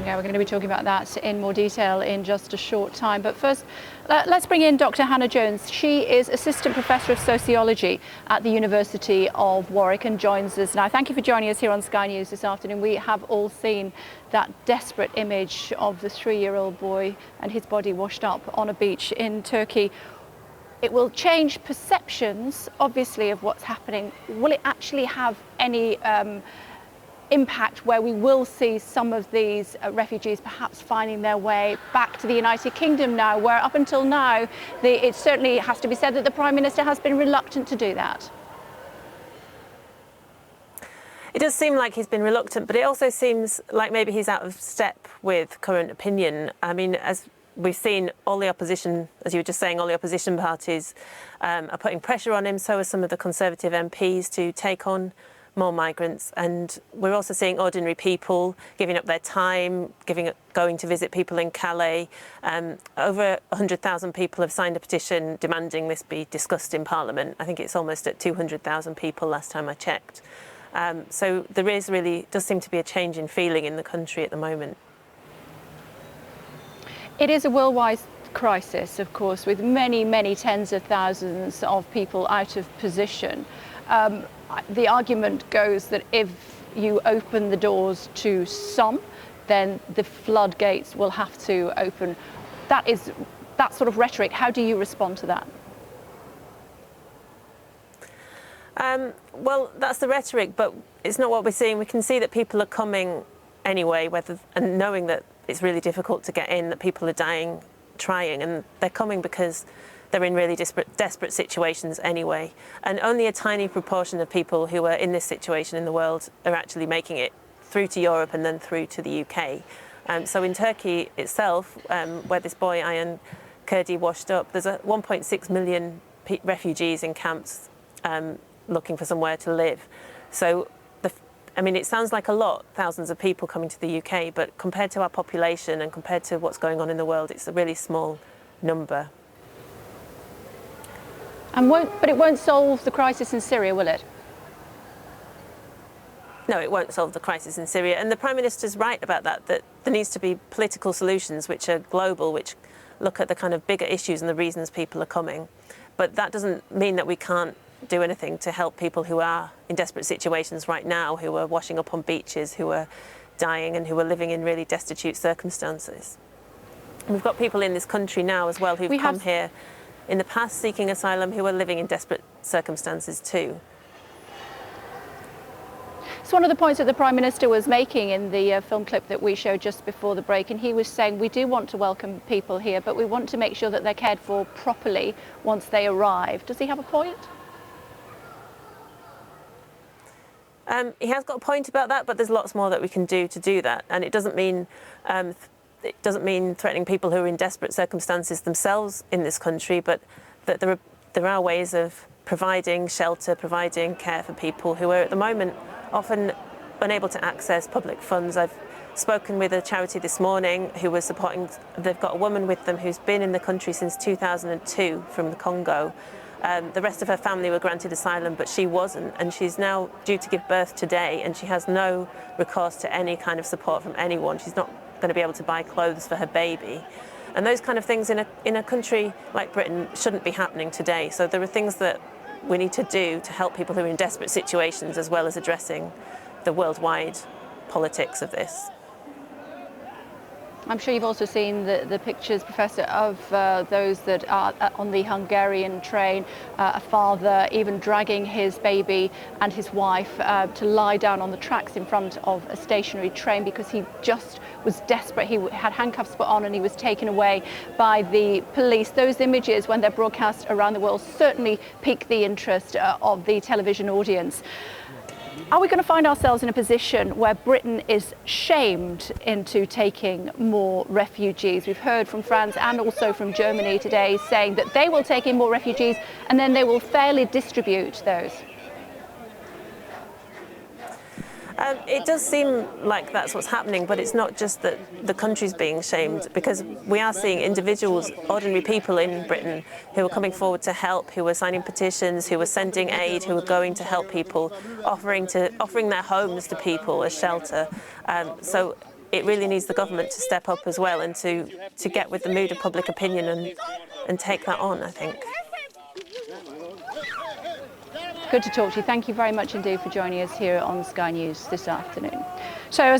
Yeah, we're going to be talking about that in more detail in just a short time. But first, let's bring in Dr. Hannah Jones. She is Assistant Professor of Sociology at the University of Warwick and joins us now. Thank you for joining us here on Sky News this afternoon. We have all seen that desperate image of the 3-year-old boy and his body washed up on a beach in Turkey. It will change perceptions, obviously, of what's happening. Will it actually have any impact where we will see some of these refugees perhaps finding their way back to the United Kingdom now, where up until now, it certainly has to be said that the Prime Minister has been reluctant to do that? It does seem like he's been reluctant, but it also seems like maybe he's out of step with current opinion. I mean, as we've seen, all the opposition, as you were just saying, all the opposition parties are putting pressure on him, so are some of the Conservative MPs to take on more migrants, and we're also seeing ordinary people giving up their time, going to visit people in Calais. Over 100,000 people have signed a petition demanding this be discussed in Parliament. I think it's almost at 200,000 people last time I checked. So there does seem to be a change in feeling in the country at the moment. It is a worldwide crisis, of course, with many, many tens of thousands of people out of position. The argument goes that if you open the doors to some, then the floodgates will have to open. That sort of rhetoric. How do you respond to that? Well, that's the rhetoric, but it's not what we're seeing. We can see that people are coming anyway, and knowing that it's really difficult to get in, that people are dying trying, and they're coming because they're in really desperate situations anyway. And only a tiny proportion of people who are in this situation in the world are actually making it through to Europe and then through to the UK. So in Turkey itself, where this boy Ayhan Kurdi washed up, there's 1.6 million refugees in camps looking for somewhere to live. So, I mean, it sounds like a lot, thousands of people coming to the UK, but compared to our population and compared to what's going on in the world, it's a really small number. But it won't solve the crisis in Syria, will it? No, it won't solve the crisis in Syria. And the Prime Minister's right about that there needs to be political solutions which are global, which look at the kind of bigger issues and the reasons people are coming. But that doesn't mean that we can't do anything to help people who are in desperate situations right now, who are washing up on beaches, who are dying and who are living in really destitute circumstances. And we've got people in this country now as well who've come here in the past seeking asylum, who are living in desperate circumstances too. It's one of the points that the Prime Minister was making in the film clip that we showed just before the break, and he was saying we do want to welcome people here, but we want to make sure that they're cared for properly once they arrive. Does he have a point? He has got a point about that, but there's lots more that we can do to do that, and it doesn't mean threatening people who are in desperate circumstances themselves in this country, but that there are ways of providing shelter, providing care for people who are at the moment often unable to access public funds. I've spoken with a charity this morning who was supporting, they've got a woman with them who's been in the country since 2002 from the Congo. The rest of her family were granted asylum, but she wasn't, and she's now due to give birth today, and she has no recourse to any kind of support from anyone. She's not going to be able to buy clothes for her baby. And those kind of things in a country like Britain shouldn't be happening today. So there are things that we need to do to help people who are in desperate situations, as well as addressing the worldwide politics of this. I'm sure you've also seen the pictures, Professor, of those that are on the Hungarian train, a father even dragging his baby and his wife to lie down on the tracks in front of a stationary train because he just was desperate. He had handcuffs put on and he was taken away by the police. Those images, when they're broadcast around the world, certainly pique the interest of the television audience. Are we going to find ourselves in a position where Britain is shamed into taking more refugees? We've heard from France and also from Germany today saying that they will take in more refugees and then they will fairly distribute those. It does seem like that's what's happening, but it's not just that the country's being shamed, because we are seeing individuals, ordinary people in Britain who are coming forward to help, who are signing petitions, who are sending aid, who are going to help people, offering their homes to people as shelter. So it really needs the government to step up as well and to get with the mood of public opinion and take that on, I think. Good to talk to you. Thank you very much indeed for joining us here on Sky News this afternoon. So as I